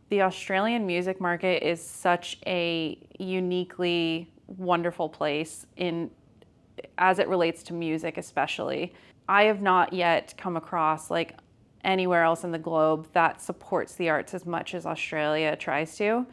The Australian music market is such a uniquely wonderful place as it relates to music especially. I have not yet come across anywhere else in the globe that supports the arts as much as Australia tries to.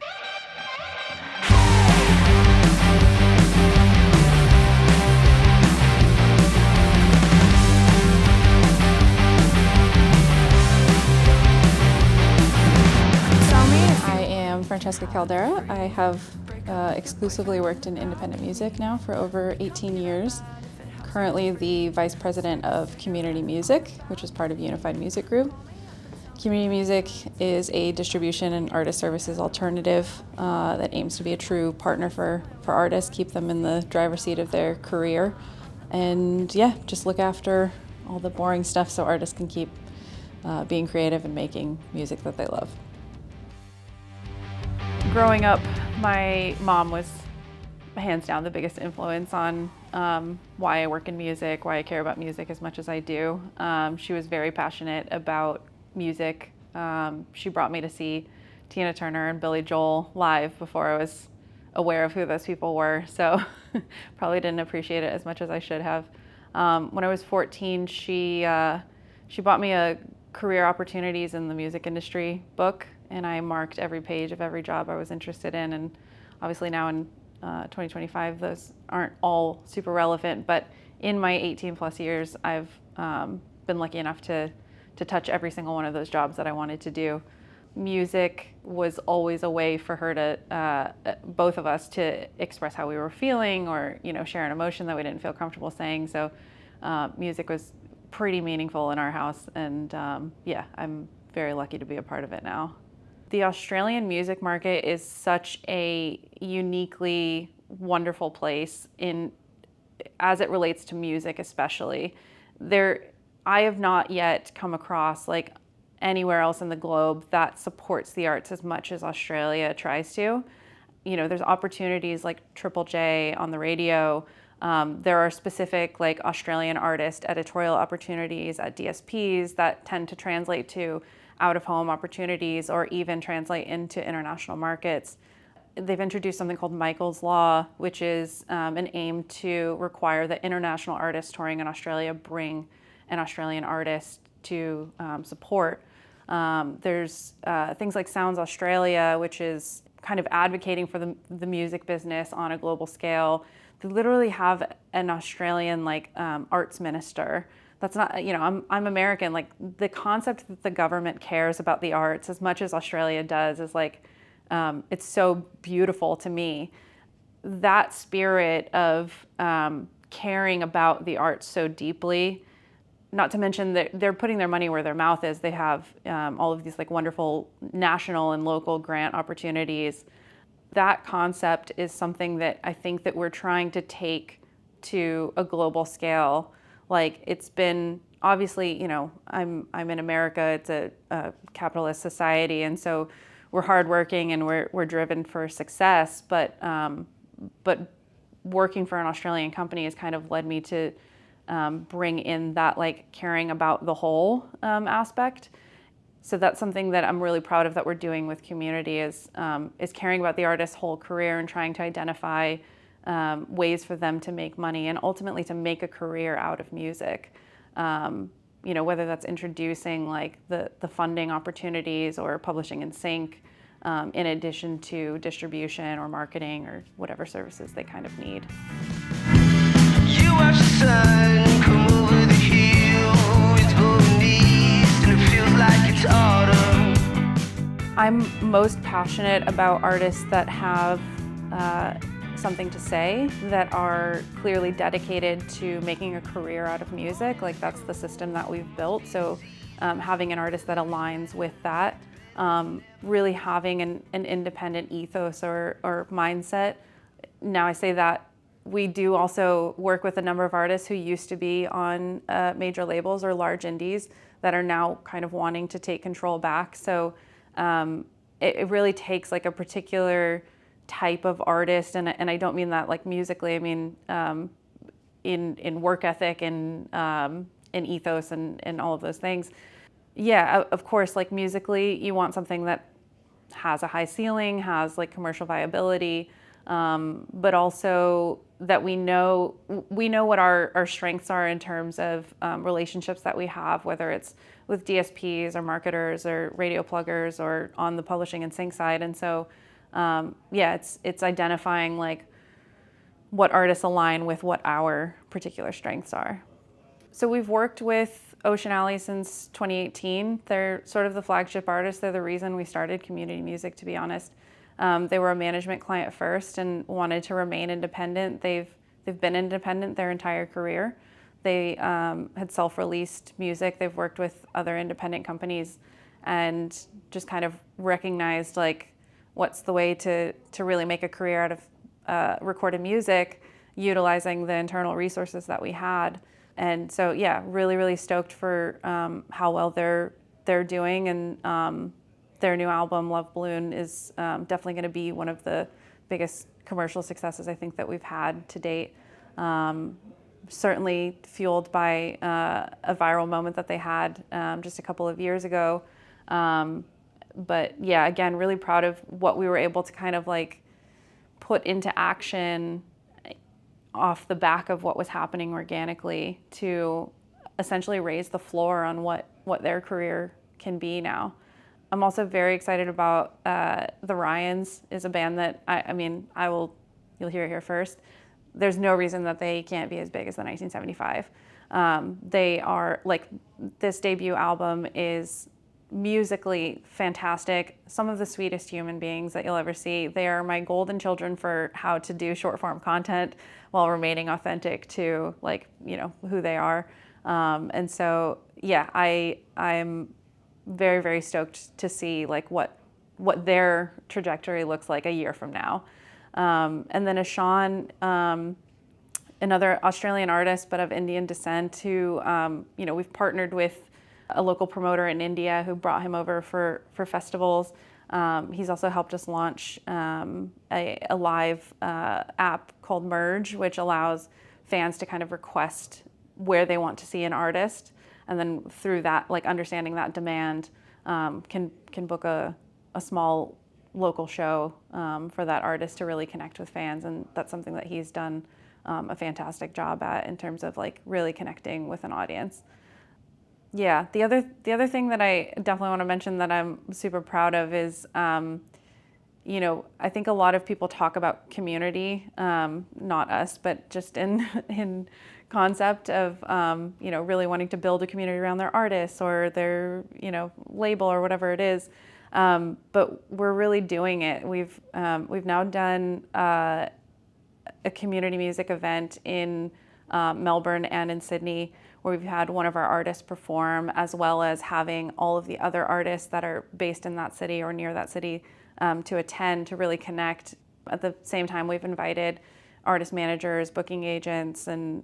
I am Francesca Caldara. I have exclusively worked in independent music now for over 18 years. Currently the Vice President of Community Music, which is part of Unified Music Group. Community music is a distribution and artist services alternative that aims to be a true partner for artists, keep them in the driver's seat of their career, and just look after all the boring stuff so artists can keep being creative and making music that they love. Growing up, my mom was hands down the biggest influence on why I work in music, why I care about music as much as I do. She was very passionate about music. She brought me to see Tina Turner and Billy Joel live before I was aware of who those people were, so probably didn't appreciate it as much as I should have. When I was 14, she bought me a career opportunities in the music industry book, and I marked every page of every job I was interested in. And obviously now in 2025, those aren't all super relevant, but in my 18 plus years, I've been lucky enough to touch every single one of those jobs that I wanted to do. Music was always a way for her to, both of us, to express how we were feeling or, share an emotion that we didn't feel comfortable saying. So music was pretty meaningful in our house, and I'm very lucky to be a part of it now. The Australian music market is such a uniquely wonderful place as it relates to music especially. I have not yet come across anywhere else in the globe that supports the arts as much as Australia tries to. There's opportunities like Triple J on the radio. There are specific Australian artist editorial opportunities at DSPs that tend to translate to out-of-home opportunities or even translate into international markets. They've introduced something called Michael's Law, which is an aim to require that international artists touring in Australia bring an Australian artist to support. There's things like Sounds Australia, which is kind of advocating for the music business on a global scale. They literally have an Australian arts minister. That's not, I'm American. The concept that the government cares about the arts as much as Australia does is it's so beautiful to me. That spirit of caring about the arts so deeply, not to mention that they're putting their money where their mouth is. They have all of these wonderful national and local grant opportunities. That concept is something that I think that we're trying to take to a global scale. It's been, obviously, I'm in America, it's a capitalist society, and so we're hardworking and we're driven for success, but working for an Australian company has kind of led me to bring in that caring about the whole aspect. So that's something that I'm really proud of that we're doing with community is caring about the artist's whole career and trying to identify ways for them to make money and ultimately to make a career out of music. Whether that's introducing the funding opportunities or publishing in sync, in addition to distribution or marketing or whatever services they kind of need. You watch the sun come over the hill, it's going east and it feels like it's autumn. I'm most passionate about artists that have something to say, that are clearly dedicated to making a career out of music. That's the system that we've built. So having an artist that aligns with that, really having an independent ethos or mindset. Now I say that we do also work with a number of artists who used to be on major labels or large indies that are now kind of wanting to take control back. So it really takes a particular type of artist, and I don't mean that musically. I mean in work ethic and in ethos and all of those things. Yeah, of course, musically, you want something that has a high ceiling, has like commercial viability, but also that we know what our strengths are in terms of relationships that we have, whether it's with DSPs or marketers or radio pluggers or on the publishing and sync side. And so, yeah, it's identifying like what artists align with what our particular strengths are. So we've worked with Ocean Alley since 2018. They're sort of the flagship artist. They're the reason we started community music, to be honest. They were a management client first and wanted to remain independent. They've been independent their entire career. They had self-released music. They've worked with other independent companies and just kind of recognized like what's the way to really make a career out of recorded music, utilizing the internal resources that we had. And so, yeah, really, really stoked for how well they're doing. And their new album, Love Balloon, is definitely going to be one of the biggest commercial successes I think that we've had to date. Certainly fueled by a viral moment that they had just a couple of years ago. But yeah, again, really proud of what we were able to kind of like put into action off the back of what was happening organically to essentially raise the floor on what their career can be now. I'm also very excited about the Ryans is a band that you'll hear it here first. There's no reason that they can't be as big as the 1975. They are like, this debut album is musically fantastic. Some of the sweetest human beings that you'll ever see. They are my golden children for how to do short form content while remaining authentic to like, you know, who they are. And so, yeah, I'm very, very stoked to see like what their trajectory looks like a year from now. And then ISHAN, another Australian artist but of Indian descent who, we've partnered with a local promoter in India who brought him over for festivals. He's also helped us launch a live app called Merge, which allows fans to kind of request where they want to see an artist. And then through that, like understanding that demand, can book a small local show for that artist to really connect with fans. And that's something that he's done a fantastic job at in terms of like really connecting with an audience. Yeah, the other thing that I definitely want to mention that I'm super proud of is, I think a lot of people talk about community, not us, but just in concept of, really wanting to build a community around their artists or their, label or whatever it is. But we're really doing it. We've now done a community music event in Melbourne and in Sydney, where we've had one of our artists perform, as well as having all of the other artists that are based in that city or near that city to attend, to really connect. At the same time, we've invited artist managers, booking agents, and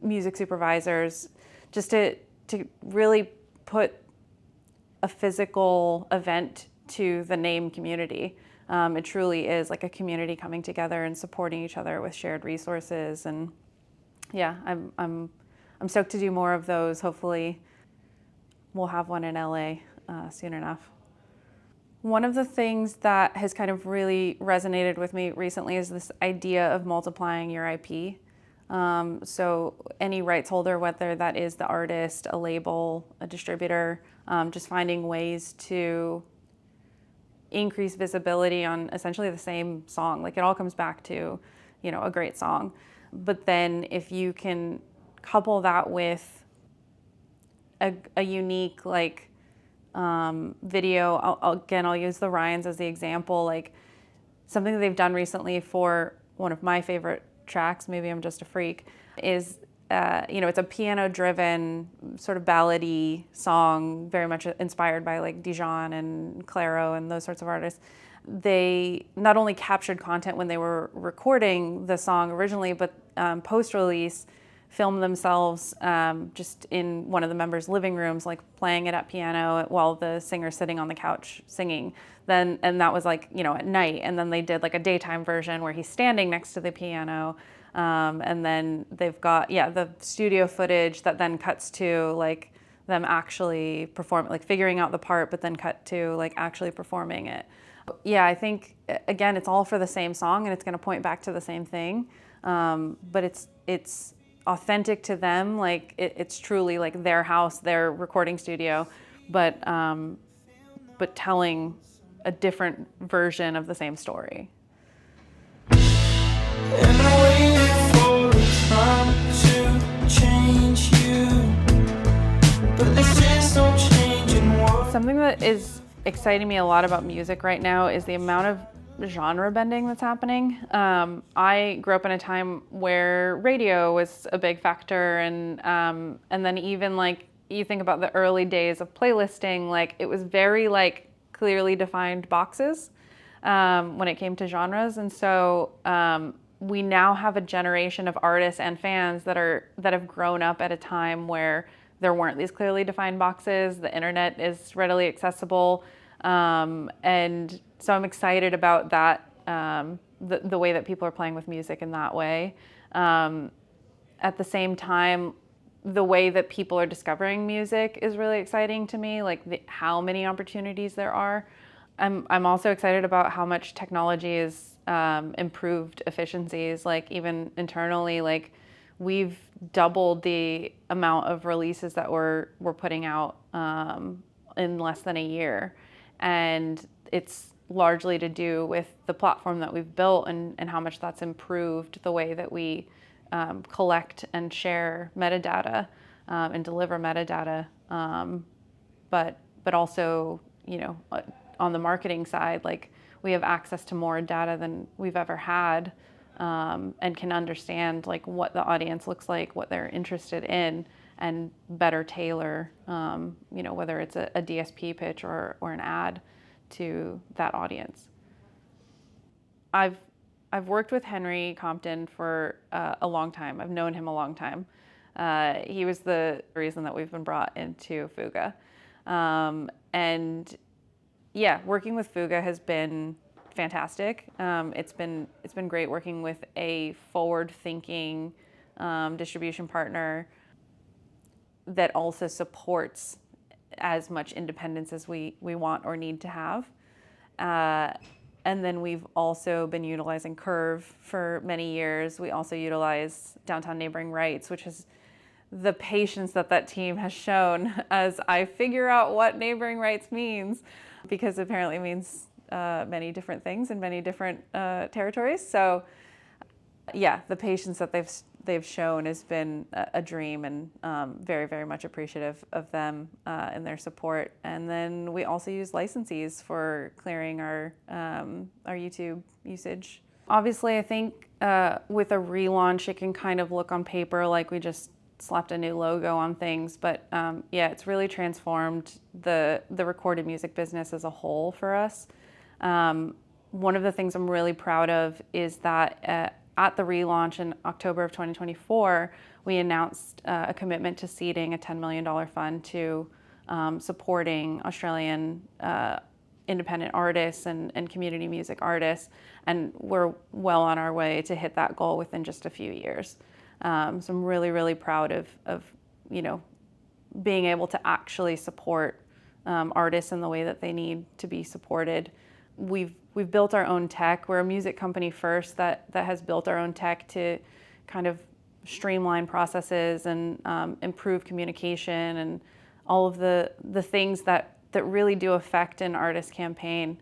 music supervisors, just to really put a physical event to the name community. It truly is like a community coming together and supporting each other with shared resources. And yeah, I'm stoked to do more of those. Hopefully we'll have one in LA soon enough. One of the things that has kind of really resonated with me recently is this idea of multiplying your IP. So any rights holder, whether that is the artist, a label, a distributor, just finding ways to increase visibility on essentially the same song. Like it all comes back to, a great song. But then if you can couple that with a unique video, I'll use the Ryans as the example, like something that they've done recently for one of my favorite tracks, Maybe I'm Just a Freak, is it's a piano-driven sort of ballady song, very much inspired by like Dijon and Clairo and those sorts of artists. They not only captured content when they were recording the song originally, but post-release filmed themselves just in one of the members' living rooms, like playing it at piano while the singer's sitting on the couch singing. And that was like, at night. And then they did like a daytime version where he's standing next to the piano. And then they've got, the studio footage that then cuts to like them actually perform, like figuring out the part, but then cut to like actually performing it. Yeah, I think again, it's all for the same song and it's going to point back to the same thing, but it's authentic to them. Like it's truly like their house, their recording studio, but telling a different version of the same story. And I waited for time to change you, but this is no changing what. Something that is exciting me a lot about music right now is the amount of genre bending that's happening. I grew up in a time where radio was a big factor, and then even like you think about the early days of playlisting, like it was very like clearly defined boxes when it came to genres, and so we now have a generation of artists and fans that have grown up at a time where there weren't these clearly defined boxes. The internet is readily accessible, and so I'm excited about that, the way that people are playing with music in that way. At the same time, the way that people are discovering music is really exciting to me, like how many opportunities there are. I'm also excited about how much technology has improved efficiencies, like even internally, like we've doubled the amount of releases that we're putting out in less than a year. And it's largely to do with the platform that we've built and how much that's improved the way that we collect and share metadata and deliver metadata. But also, you know, on the marketing side, like we have access to more data than we've ever had, and can understand like what the audience looks like, what they're interested in, and better tailor, you know, whether it's a DSP pitch or an ad to that audience. I've worked with Henry Compton for a long time. I've known him a long time. He was the reason that we've been brought into Fuga. And yeah, working with Fuga has been fantastic. It's been great working with a forward-thinking distribution partner that also supports as much independence as we want or need to have. And then we've also been utilizing Curve for many years. We also utilize Downtown Neighboring Rights, which is the patience that team has shown as I figure out what neighboring rights means, because apparently it means many different things in many different territories. So yeah, the patience that they've shown has been a dream, and very, very much appreciative of them and their support. And then we also use licensees for clearing our YouTube usage. Obviously, I think with a relaunch, it can kind of look on paper like we just slapped a new logo on things, but yeah, it's really transformed the recorded music business as a whole for us. One of the things I'm really proud of is that at the relaunch in October of 2024, we announced a commitment to seeding a $10 million fund to supporting Australian independent artists and community music artists, and we're well on our way to hit that goal within just a few years. So I'm really, really proud of you know, being able to actually support artists in the way that they need to be supported. We've built our own tech. We're a music company first that has built our own tech to kind of streamline processes and improve communication and all of the things that really do affect an artist campaign.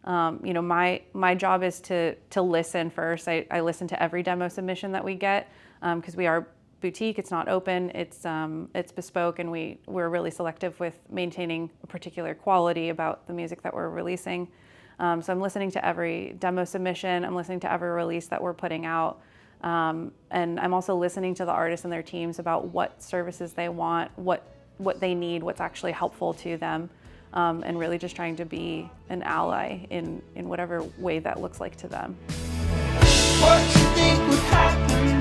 You know, my job is to listen first. I listen to every demo submission that we get, because we are boutique. It's not open. It's bespoke, and we're really selective with maintaining a particular quality about the music that we're releasing. So I'm listening to every demo submission. I'm listening to every release that we're putting out, and I'm also listening to the artists and their teams about what services they want, what they need, what's actually helpful to them. And really just trying to be an ally in whatever way that looks like to them. What you think would happen